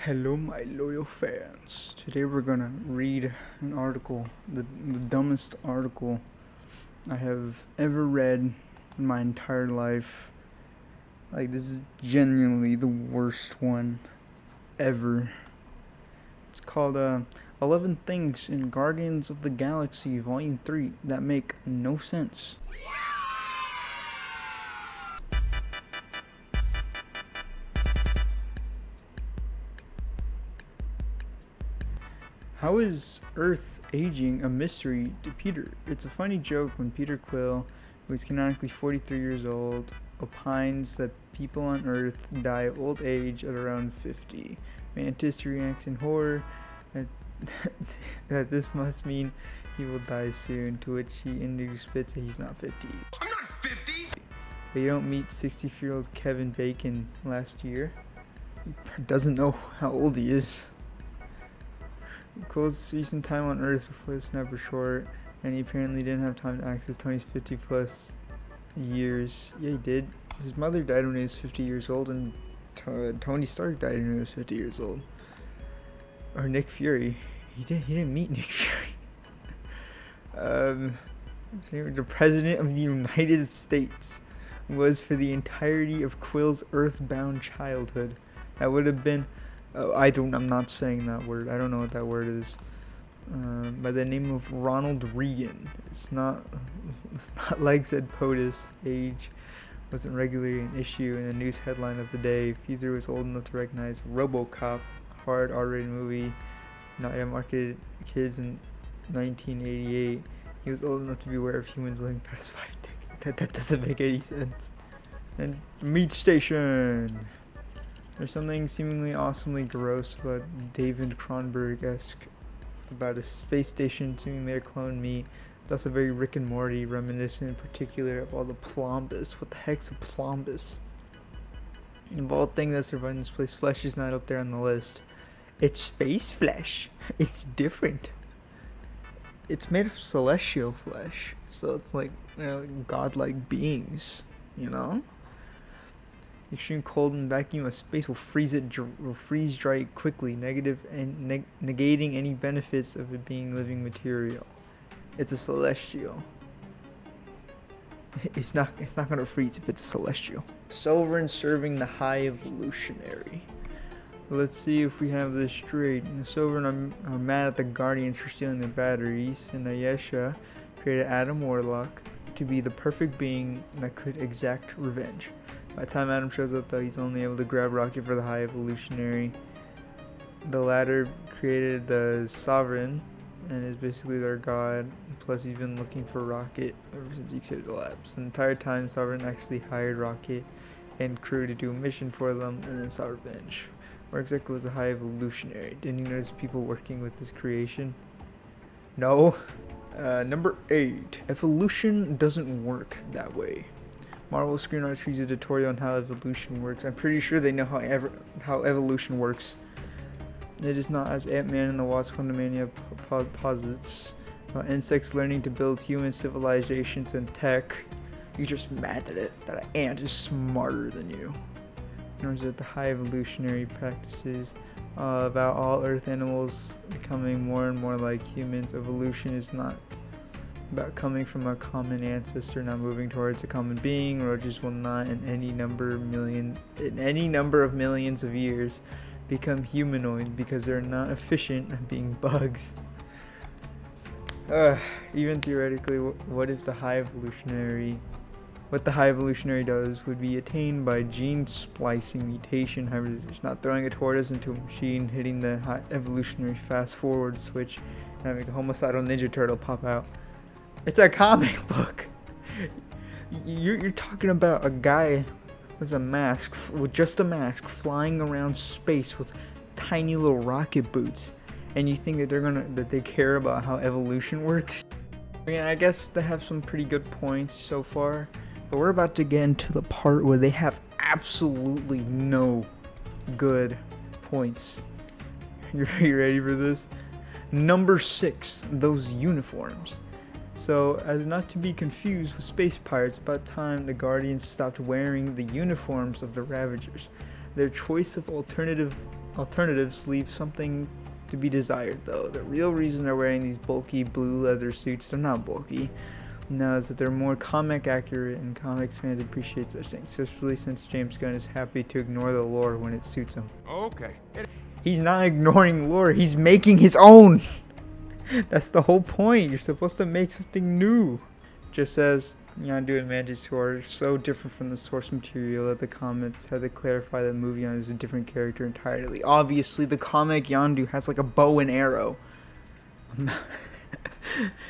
Hello, my loyal fans. Today we're gonna read an article, the dumbest article I have ever read in my entire life. Like, this is genuinely the worst one ever. It's called 11 Things in Guardians of the Galaxy Volume 3 that make no sense. How is Earth aging a mystery to Peter? It's a funny joke when Peter Quill, who is canonically 43 years old, opines that people on Earth die of old age at around 50. Mantis reacts in horror that, that this must mean he will die soon, to which he indirectly spits that he's not 50. I'm not 50! But you don't meet 64-year-old Kevin Bacon last year. He doesn't know how old he is. Cole's recent time on Earth before the snap was short, and he apparently didn't have time to access Tony's 50 plus years. Yeah, he did. His mother died when he was 50 years old, and Tony Stark died when he was 50 years old. Or Nick Fury. He didn't meet Nick Fury. The President of the United States was for the entirety of Quill's Earthbound childhood. That would have been... I'm not saying that word. I don't know what that word is. By the name of Ronald Reagan. It's not like said POTUS. Age wasn't regularly an issue in the news headline of the day. If either was old enough to recognize RoboCop, hard R-rated movie, not yet marketed kids in 1988. He was old enough to be aware of humans living past 5 decades. That doesn't make any sense. And Meat Station. There's something seemingly awesomely gross about David Cronenberg-esque about a space station seemingly made of clone meat. It's also very Rick and Morty, reminiscent in particular of all the plombus. What the heck's a plombus? An evolved thing that survived in this place. Flesh is not up there on the list. It's space flesh. It's different. It's made of celestial flesh, so it's like, godlike beings, you know? Extreme cold and vacuum of space will freeze dry it quickly, negating any benefits of it being living material. It's a celestial. It's not gonna freeze if it's a celestial. Sovereign serving the high evolutionary. Let's see if we have this straight. The Sovereign are mad at the Guardians for stealing their batteries, and Ayesha created Adam Warlock to be the perfect being that could exact revenge. By the time Adam shows up, though, he's only able to grab Rocket for the High Evolutionary. The latter created the Sovereign and is basically their god. Plus, he's been looking for Rocket ever since he saved the labs. The entire time, the Sovereign actually hired Rocket and crew to do a mission for them and then sought revenge. Where exactly was the High Evolutionary? Didn't you notice people working with his creation? No. Number 8. Evolution doesn't work that way. Marvel screenwriters use a tutorial on how evolution works. I'm pretty sure they know how evolution works. It is not as Ant-Man and the Wasp Quantumania posits about insects learning to build human civilizations and tech. You're just mad at it that an ant is smarter than you. Nor is it the high evolutionary practices about all Earth animals becoming more and more like humans. Evolution is not about coming from a common ancestor, not moving towards a common being. Roaches will not in any number of millions of years become humanoid because they're not efficient at being bugs. Even theoretically, what the high evolutionary does would be attained by gene splicing mutation. However, it's not throwing a tortoise into a machine, hitting the high evolutionary fast forward switch, and having a homicidal Ninja Turtle pop out. It's a comic book. You're talking about a guy with a mask, with just a mask, flying around space with tiny little rocket boots, and you think that they care about how evolution works? I mean, I guess they have some pretty good points so far, but we're about to get into the part where they have absolutely no good points. You ready for this? Number 6, those uniforms. So, as not to be confused with space pirates, about time the Guardians stopped wearing the uniforms of the Ravagers. Their choice of alternative alternatives leave something to be desired, though. The real reason they're wearing these bulky blue leather suits, they're not bulky, no, is that they're more comic accurate, and comics fans appreciate such things, especially since James Gunn is happy to ignore the lore when it suits him. Okay. He's not ignoring lore, he's making his own! That's the whole point, you're supposed to make something new. Just as Yondu and Mantis are so different from the source material that the comics had to clarify that the movie Yondu is a different character entirely. Obviously, the comic Yondu has like a bow and arrow.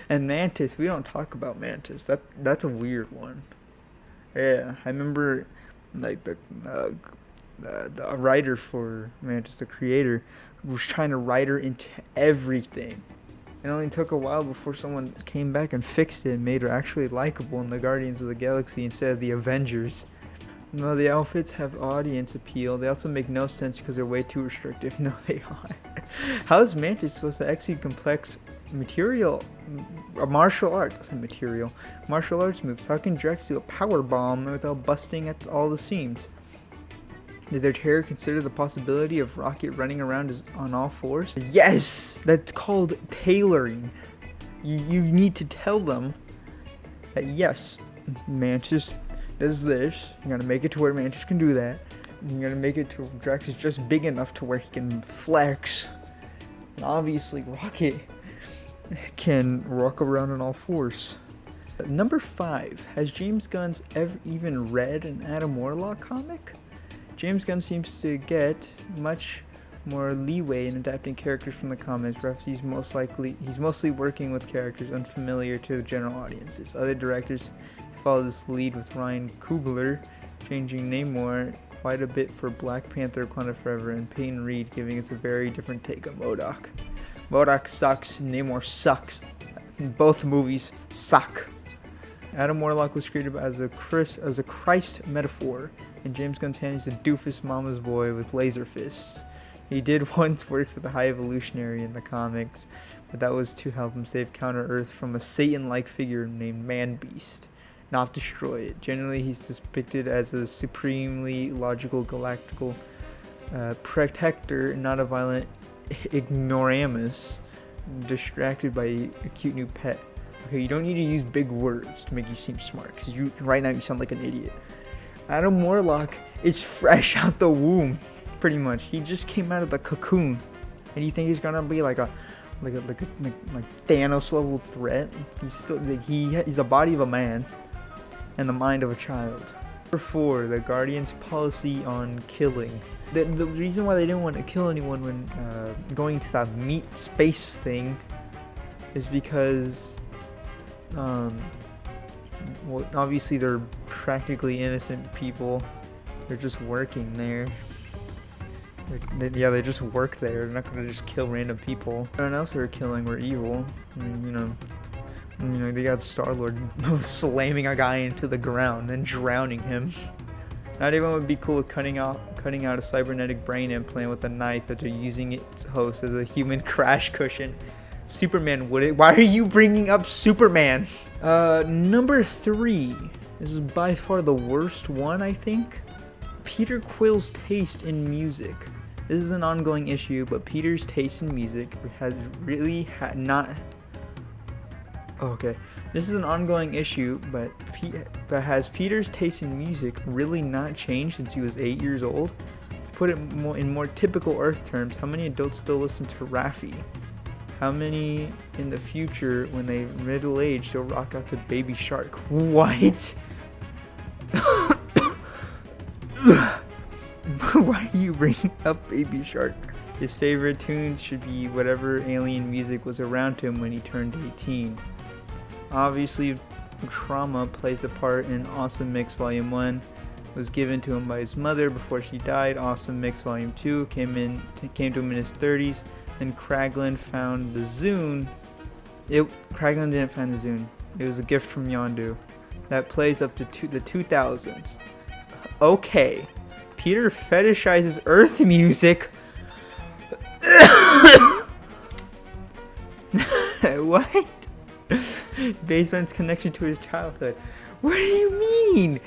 And Mantis, we don't talk about Mantis. That's a weird one. Yeah, I remember like the writer for Mantis, the creator, was trying to write her into everything. It only took a while before someone came back and fixed it and made her actually likable in the Guardians of the Galaxy instead of the Avengers. No, the outfits have audience appeal. They also make no sense because they're way too restrictive. No, they are. How is Mantis supposed to execute complex martial arts moves? How can Drax do a power bomb without busting at all the seams? Did their terror consider the possibility of Rocket running around on all fours? Yes! That's called tailoring. You need to tell them that yes, Mantis does this. You gotta make it to where Mantis can do that. You gotta make it to Drax is just big enough to where he can flex. And obviously Rocket can walk around on all fours. Number 5. Has James Gunn ever even read an Adam Warlock comic? James Gunn seems to get much more leeway in adapting characters from the comics. Perhaps he's mostly working with characters unfamiliar to the general audiences. Other directors follow this lead, with Ryan Coogler changing Namor quite a bit for Black Panther: Wakanda Forever, and Peyton Reed giving us a very different take on MODOK. MODOK sucks, Namor sucks. Both movies suck. Adam Warlock was created as a Christ metaphor. In James Gunn's hand, he's a doofus mama's boy with laser fists. He did once work for the High Evolutionary in the comics, but that was to help him save Counter-Earth from a Satan-like figure named Man-Beast, not destroy it. Generally, he's depicted as a supremely logical galactical protector, not a violent ignoramus distracted by a cute new pet. Okay, you don't need to use big words to make you seem smart, because right now you sound like an idiot. Adam Warlock is fresh out the womb, pretty much. He just came out of the cocoon, and you think he's gonna be like Thanos level threat? He's a body of a man and the mind of a child. Number 4, the Guardians' policy on killing. The reason why they didn't want to kill anyone when going to that meat space thing is because well, obviously they're practically innocent people. They're just working there. They just work there. They're not gonna just kill random people. Everyone else they were killing were evil. I mean, you know, they got Starlord slamming a guy into the ground and drowning him. Not everyone would be cool with cutting out a cybernetic brain implant with a knife after using its host as a human crash cushion. Superman would it? Why are you bringing up Superman? Number 3. This is by far the worst one, I think. Peter Quill's taste in music. This is an ongoing issue, but Peter's taste in music has really not. Okay, this is an ongoing issue, but has Peter's taste in music really not changed since he was 8 years old? To put it in more typical Earth terms, how many adults still listen to Raffi? How many in the future, when they middle-aged, still rock out to Baby Shark? What? Why are you bringing up Baby Shark? His favorite tunes should be whatever alien music was around him when he turned 18. Obviously, trauma plays a part in Awesome Mix Volume 1. It was given to him by his mother before she died. Awesome Mix Volume 2 came to him in his 30s. Then Kraglin found the Zune. Kraglin didn't find the Zune. It was a gift from Yondu. That plays up to the 2000s. Okay. Peter fetishizes Earth music. What? Based on its connection to his childhood. What do you mean?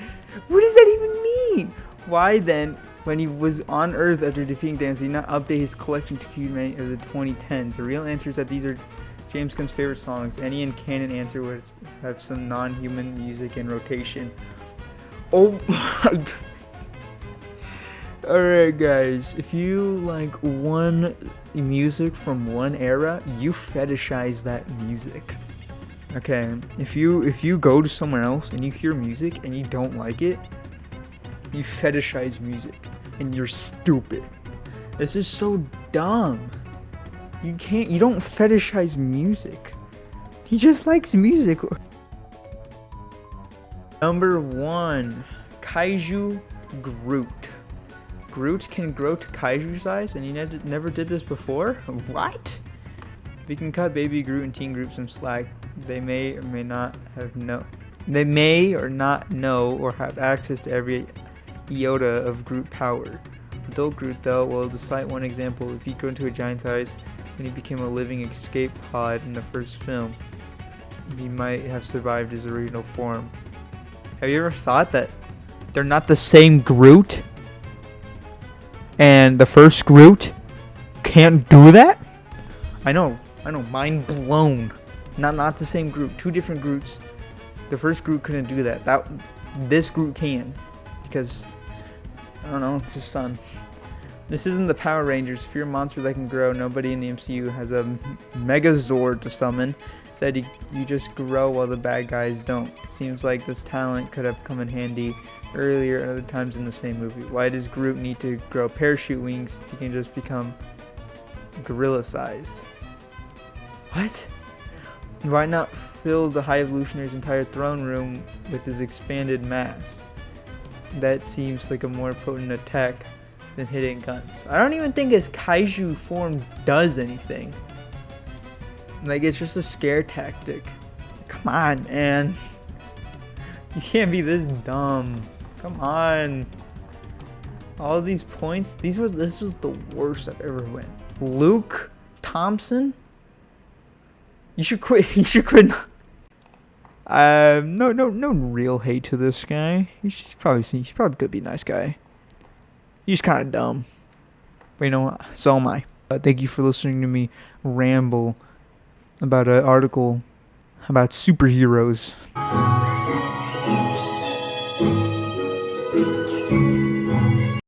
What does that even mean? Why then when he was on Earth after defeating Thanos, he did not update his collection to include many of the 2010s. The real answer is that these are James Gunn's favorite songs. Any in canon answer would have some non-human music in rotation. Oh my. Alright guys, if you like one music from one era, you fetishize that music. Okay, if you go to somewhere else and you hear music and you don't like it, you fetishize music and you're stupid. This is so dumb. You don't fetishize music. He just likes music. Number 1, Kaiju Groot. Groot can grow to Kaiju size, and he never did this before? What? We can cut Baby Groot and Teen Groot some slack. They may or may not know or have access to every iota of Groot power. Adult Groot, though, well, to cite one example, if he grew into a giant size when he became a living escape pod in the first film, he might have survived his original form. Have you ever thought that they're not the same Groot? And the first Groot can't do that? I know, mind blown. Not the same Groot, 2 different Groots. The first Groot couldn't do that. This Groot can, because I don't know, it's his son. This isn't the Power Rangers. If you're a monster that can grow, nobody in the MCU has a Megazord to summon. Said you just grow while the bad guys don't. Seems like this talent could have come in handy earlier and other times in the same movie. Why does Groot need to grow parachute wings if he can just become gorilla sized? What? Why not fill the High Evolutionary's entire throne room with his expanded mass? That seems like a more potent attack than hitting guns. I don't even think his kaiju form does anything. Like, it's just a scare tactic. Come on, man. You can't be this dumb. Come on. All these points, this is the worst I've ever went. Luke Thompson? You should quit. You should quit. No real hate to this guy. He's probably could be a nice guy. He's kind of dumb. But you know what? So am I. Thank you for listening to me ramble about an article about superheroes.